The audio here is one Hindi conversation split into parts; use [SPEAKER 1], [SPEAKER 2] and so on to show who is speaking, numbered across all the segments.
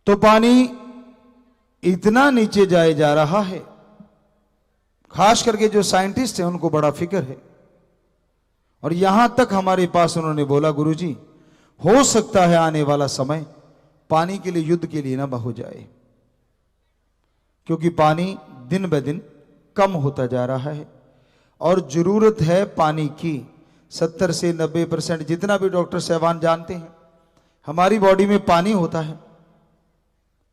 [SPEAKER 1] तो पानी इतना नीचे जाए जा रहा है, खास करके जो साइंटिस्ट हैं उनको बड़ा फिक्र है। और यहां तक हमारे पास उन्होंने बोला, गुरुजी हो सकता है आने वाला समय पानी के लिए युद्ध के लिए ना हो जाए, क्योंकि पानी दिन ब दिन कम होता जा रहा है और जरूरत है पानी की 70 से 90%, जितना भी डॉक्टर साहबान जानते हैं हमारी बॉडी में पानी होता है।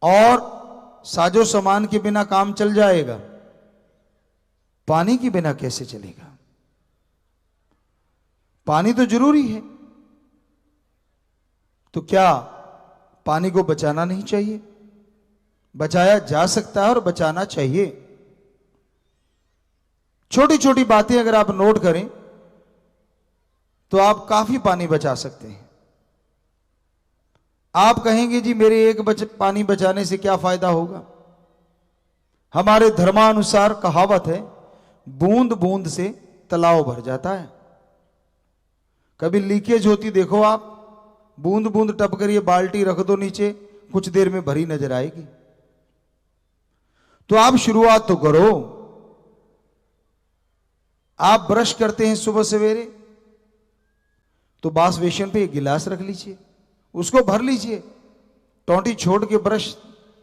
[SPEAKER 1] और साजो सामान के बिना काम चल जाएगा, पानी के बिना कैसे चलेगा? पानी तो जरूरी है। तो क्या पानी को बचाना नहीं चाहिए? बचाया जा सकता है और बचाना चाहिए। छोटी छोटी बातें अगर आप नोट करें तो आप काफी पानी बचा सकते हैं। आप कहेंगे जी मेरे एक पानी बचाने से क्या फायदा होगा? हमारे धर्मानुसार कहावत है, बूंद बूंद से तालाब भर जाता है। कभी लीकेज होती देखो आप, बूंद बूंद टप कर ये बाल्टी रख दो नीचे, कुछ देर में भरी नजर आएगी। तो आप शुरुआत तो करो। आप ब्रश करते हैं सुबह सवेरे, तो बास बेसिन पे एक गिलास रख लीजिए, उसको भर लीजिए, टोंटी छोड़ के ब्रश,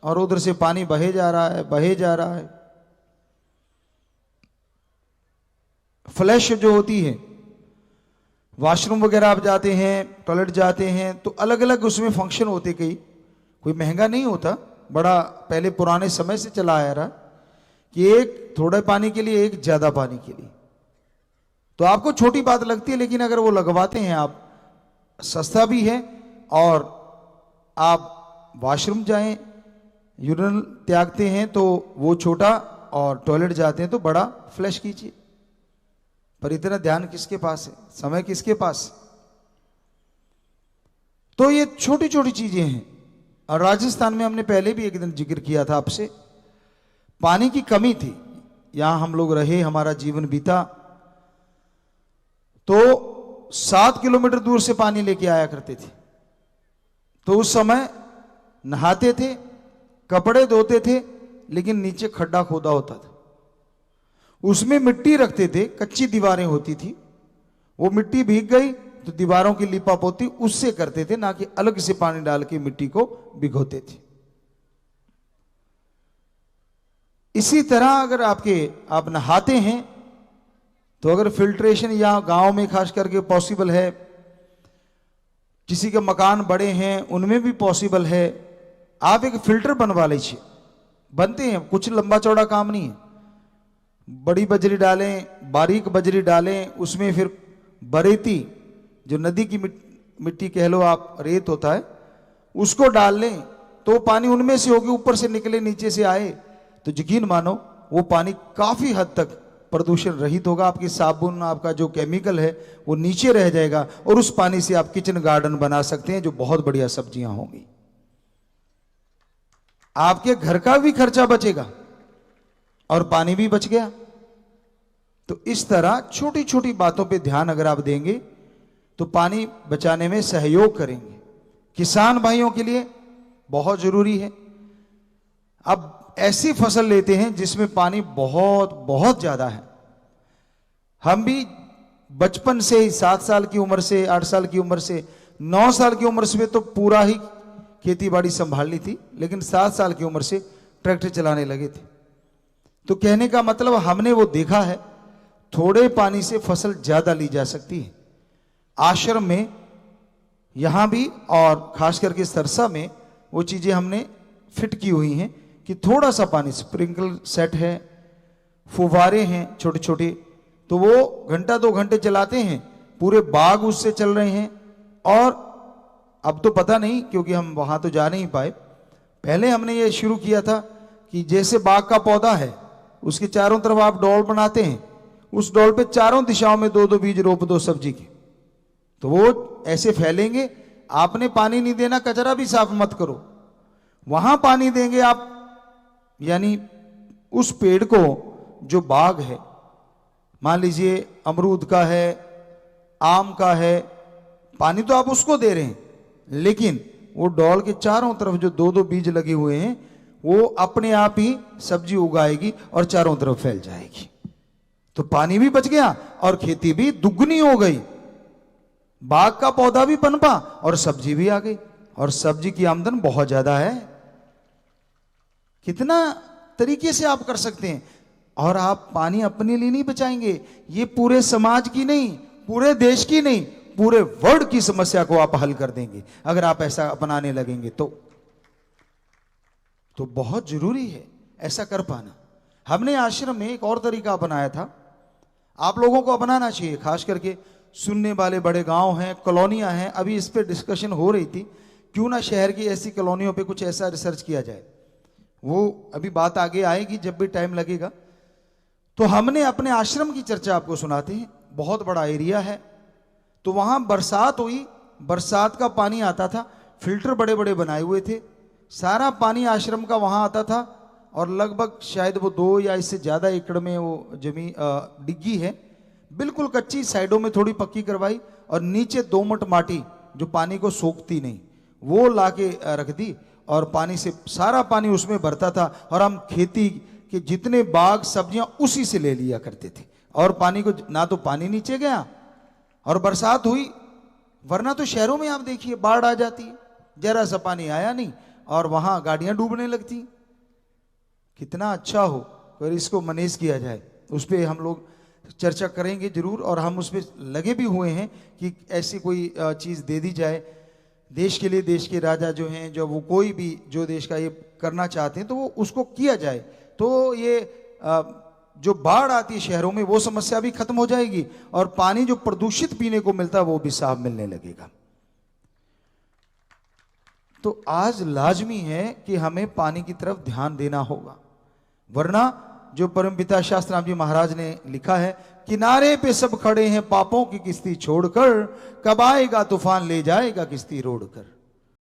[SPEAKER 1] और उधर से पानी बहे जा रहा है, बहे जा रहा है। फ्लैश जो होती है, वॉशरूम वगैरह आप जाते हैं, टॉयलेट जाते हैं, तो अलग अलग उसमें फंक्शन होते। कई कोई महंगा नहीं होता, बड़ा पहले पुराने समय से चला आ रहा कि एक थोड़े पानी के लिए, एक ज्यादा पानी के लिए। तो आपको छोटी बात लगती है, लेकिन अगर वो लगवाते हैं आप, सस्ता भी है। और आप वॉशरूम जाएं, यूरिन त्यागते हैं तो वो छोटा, और टॉयलेट जाते हैं तो बड़ा फ्लैश कीजिए। पर इतना ध्यान किसके पास है? समय किसके पास? तो ये छोटी छोटी चीजें हैं। और राजस्थान में हमने पहले भी एक दिन जिक्र किया था आपसे, पानी की कमी थी। यहां हम लोग रहे, हमारा जीवन बीता, तो 7 किलोमीटर दूर से पानी लेके आया करते थे। तो उस समय नहाते थे, कपड़े धोते थे, लेकिन नीचे खड्डा खोदा होता था, उसमें मिट्टी रखते थे, कच्ची दीवारें होती थी, वो मिट्टी भीग गई तो दीवारों की लिपा पोती उससे करते थे, ना कि अलग से पानी डाल के मिट्टी को भिगोते थे। इसी तरह अगर आप नहाते हैं तो अगर फिल्ट्रेशन या गांव में खास करके पॉसिबल है, किसी के मकान बड़े हैं उनमें भी पॉसिबल है, आप एक फिल्टर बनवा लीजिए। बनते हैं, कुछ लंबा चौड़ा काम नहीं है। बड़ी बजरी डालें, बारीक बजरी डालें, उसमें फिर बरेती, जो नदी की मिट्टी कह लो आप, रेत होता है, उसको डाल लें तो पानी उनमें से होके ऊपर से निकले, नीचे से आए, तो यकीन मानो वो पानी काफी हद तक प्रदूषण रहित होगा। आपकी साबुन, आपका जो केमिकल है वो नीचे रह जाएगा, और उस पानी से आप किचन गार्डन बना सकते हैं, जो बहुत बढ़िया सब्जियां होंगी। आपके घर का भी खर्चा बचेगा और पानी भी बच गया। तो इस तरह छोटी छोटी बातों पे ध्यान अगर आप देंगे तो पानी बचाने में सहयोग करेंगे। किसान भाइयों के लिए बहुत जरूरी है। अब ऐसी फसल लेते हैं जिसमें पानी बहुत बहुत ज्यादा है। हम भी बचपन से ही 7 साल की उम्र से, 8 साल की उम्र से, 9 साल की उम्र से तो पूरा ही खेती बाड़ी संभालनी थी, लेकिन 7 साल की उम्र से ट्रैक्टर चलाने लगे थे। तो कहने का मतलब हमने वो देखा है, थोड़े पानी से फसल ज्यादा ली जा सकती है। आश्रम में यहां भी और खास करके सरसा में वो चीजें हमने फिट की हुई हैं कि थोड़ा सा पानी, स्प्रिंकल सेट है, फुवारे हैं छोटे छोटे, तो वो घंटा 2 घंटे चलाते हैं, पूरे बाग उससे चल रहे हैं। और अब तो पता नहीं, क्योंकि हम वहां तो जा नहीं पाए। पहले हमने ये शुरू किया था कि जैसे बाग का पौधा है, उसके चारों तरफ आप डोल बनाते हैं, उस डोल पे चारों दिशाओं में 2-2 बीज रोप दो सब्जी के, तो वो ऐसे फैलेंगे। आपने पानी नहीं देना, कचरा भी साफ मत करो, वहां पानी देंगे आप। यानी उस पेड़ को, जो बाग है, मान लीजिए अमरूद का है, आम का है, पानी तो आप उसको दे रहे हैं, लेकिन वो डॉल के चारों तरफ जो दो दो बीज लगे हुए हैं वो अपने आप ही सब्जी उगाएगी और चारों तरफ फैल जाएगी। तो पानी भी बच गया और खेती भी दुगनी हो गई, बाग का पौधा भी पनपा और सब्जी भी आ गई, और सब्जी की आमदन बहुत ज्यादा है। कितना तरीके से आप कर सकते हैं। और आप पानी अपने लिए नहीं बचाएंगे, ये पूरे समाज की नहीं, पूरे देश की नहीं, पूरे वर्ल्ड की समस्या को आप हल कर देंगे अगर आप ऐसा अपनाने लगेंगे तो बहुत जरूरी है ऐसा कर पाना। हमने आश्रम में एक और तरीका अपनाया था, आप लोगों को अपनाना चाहिए, खास करके सुनने वाले बड़े गांव हैं, कॉलोनियां हैं। अभी इस पे डिस्कशन हो रही थी, क्यों ना शहर की ऐसी कॉलोनियों पे कुछ ऐसा रिसर्च किया जाए। वो अभी बात आगे आएगी जब भी टाइम लगेगा। तो हमने अपने आश्रम की चर्चा आपको सुनाते हैं। बहुत बड़ा एरिया है, तो वहां बरसात हुई, बरसात का पानी आता था, फिल्टर बड़े बड़े बनाए हुए थे, सारा पानी आश्रम का वहां आता था। और लगभग शायद वो 2 या इससे ज्यादा एकड़ में वो जमीन डिग्गी है, बिल्कुल कच्ची, साइडों में थोड़ी पक्की करवाई और नीचे दोमट माटी जो पानी को सोखती नहीं वो लाके रख दी, और पानी से सारा पानी उसमें भरता था। और हम खेती के जितने बाग सब्जियां उसी से ले लिया करते थे, और पानी को ना तो पानी नीचे गया और बरसात हुई, वरना तो शहरों में आप देखिए बाढ़ आ जाती है, जरा सा पानी आया नहीं और वहां गाड़ियां डूबने लगती। कितना अच्छा हो अगर इसको मैनेज किया जाए, उस पर हम लोग चर्चा करेंगे जरूर। और हम उस पर लगे भी हुए हैं कि ऐसी कोई चीज दे दी जाए देश के लिए। देश के राजा जो हैं, जो वो कोई भी जो देश का ये करना चाहते हैं तो वो उसको किया जाए, तो ये जो बाढ़ आती है शहरों में वो समस्या भी खत्म हो जाएगी, और पानी जो प्रदूषित पीने को मिलता है वो भी साफ मिलने लगेगा। तो आज लाजमी है कि हमें पानी की तरफ ध्यान देना होगा, वरना जो परमपिता शास्त्राम जी महाराज ने लिखा है, किनारे पे सब खड़े हैं पापों की किश्ती छोड़कर, कब आएगा तूफान ले जाएगा किश्ती रोड़ कर।